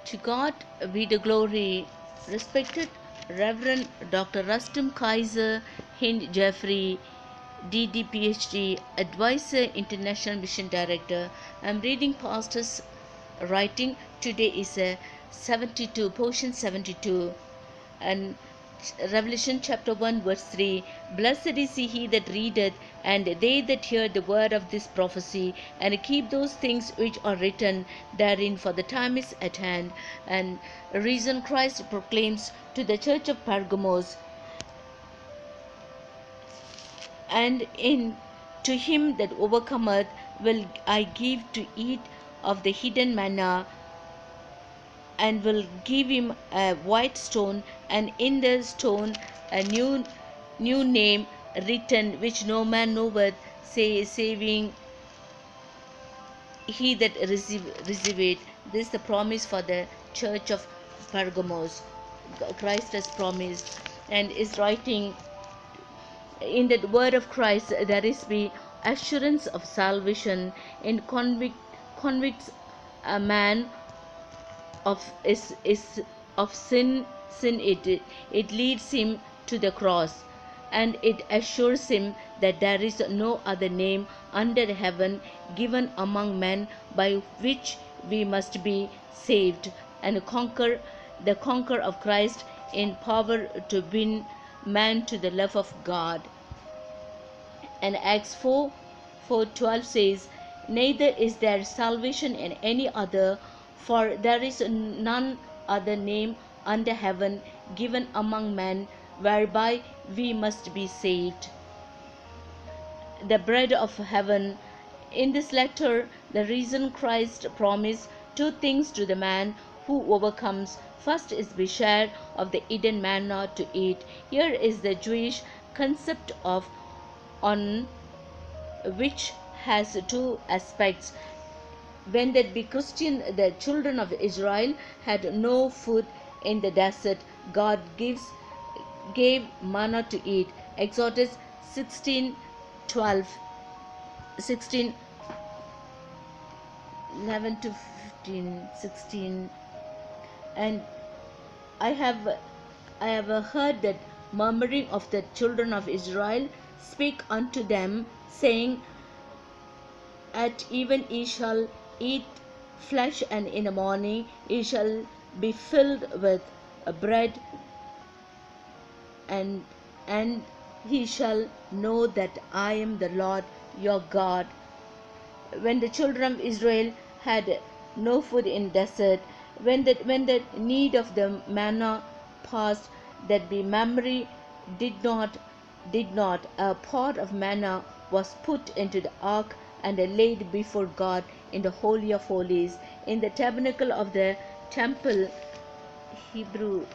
To God be the glory. Respected Reverend Dr. Rustum Kaiser, Hind Jeffrey, DD PhD, Advisor, International Mission Director. I'm reading Pastor's writing. Today is a 72, portion 72, and Revelation chapter 1 verse 3. Blessed is he that readeth, and they that hear the word of this prophecy, and keep those things which are written therein, for the time is at hand. And reason Christ proclaims to the church of Pergamos, and in to him that overcometh will I give to eat of the hidden manna, and will give him a white stone, and in the stone a new name written, which no man knoweth, saving he that receive it. This is the promise for the church of Pergamos. Christ has promised, and is writing in the word of Christ. There is the assurance of salvation, in convicts a man of sin. It leads him to the cross, and it assures him that there is no other name under heaven given among men by which we must be saved, and the conquer of Christ in power to win man to the love of God. And Acts 4:12 says, neither is there salvation in any other, for there is none other name under heaven given among men whereby we must be saved. The bread of heaven. In this letter, the reason Christ promised two things to the man who overcomes. First is the share of the hidden manna to eat. Here is the Jewish concept of on which has two aspects. When the children of Israel had no food in the desert, God gave manna to eat. Exodus 16:12, 16, 11 to 15, 16. And I have heard that murmuring of the children of Israel, speak unto them, saying, at even ye shall eat flesh, and in the morning ye shall be filled with bread, and he shall know that I am the Lord your God. When the children of Israel had no food in desert, when the need of the manna passed, that the memory did not, a pot of manna was put into the ark and laid before God in the Holy of Holies, in the tabernacle of the temple. Hebrew.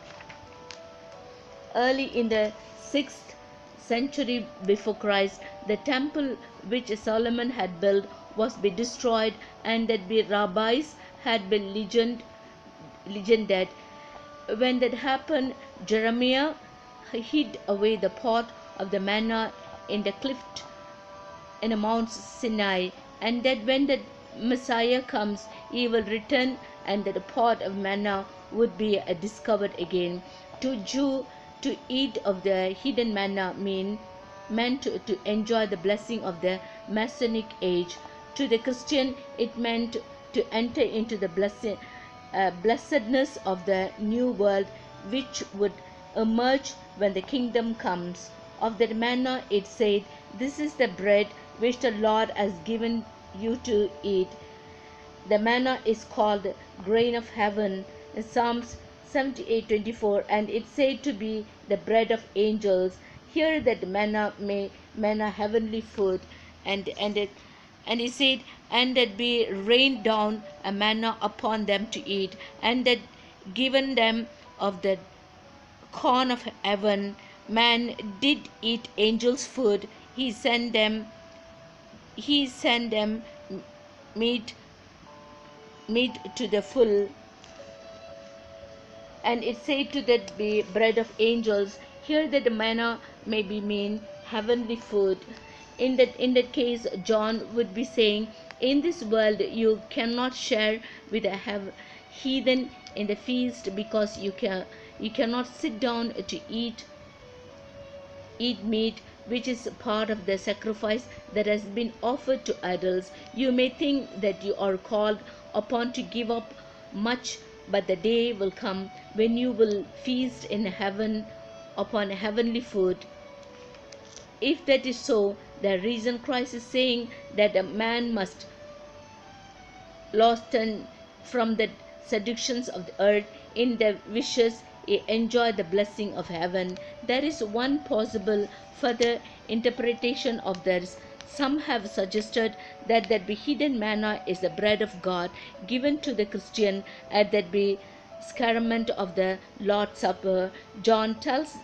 Early in the 6th century before Christ, the temple which Solomon had built was be destroyed, and that the rabbis had been legended. When that happened, Jeremiah hid away the pot of the manna in the cleft in the Mount Sinai, and that when the Messiah comes, he will return, and that the pot of manna would be discovered again. To Jew, to eat of the hidden manna meant to enjoy the blessing of the Messianic age. To the Christian, it meant to enter into the blessedness of the new world which would emerge when the kingdom comes. Of the manna it said, this is the bread which the Lord has given you to eat. The manna is called grain of heaven in Psalms 78:24, and it's said to be the bread of angels. Here that manna heavenly food, and he said, and that be rained down a manna upon them to eat, and that given them of the corn of heaven. Man did eat angels' food. He sent them meat to the full. And it said to that be bread of angels. Here that the manna may be mean heavenly food. In that case, John would be saying In this world you cannot share with a heathen in the feast, because you cannot sit down to eat meat which is part of the sacrifice that has been offered to idols. You may think that you are called upon to give up much, but the day will come when you will feast in heaven upon heavenly food. If that is so, the reason Christ is saying that a man must loosen from the seductions of the earth in their wishes, enjoy the blessing of heaven. There is one possible further interpretation of this. Some have suggested that the hidden manna is the bread of God given to the Christian at the sacrament of the Lord's Supper. John tells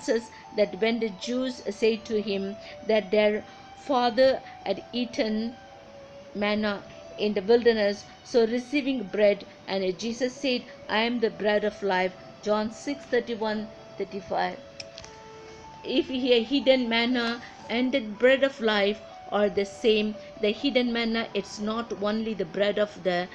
us that when the Jews said to him that their father had eaten manna in the wilderness, so receiving bread, and Jesus said, I am the bread of life. John 6:31-35. If a hidden manna and the bread of life are the same, the hidden manna, it's not only the bread of the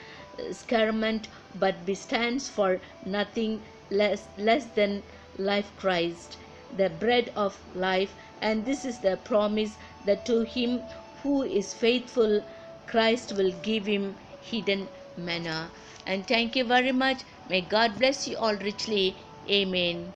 sacrament, but stands for nothing less than life Christ, the bread of life. And this is the promise that to him who is faithful, Christ will give him hidden manna. And thank you very much. May God bless you all richly. Amen.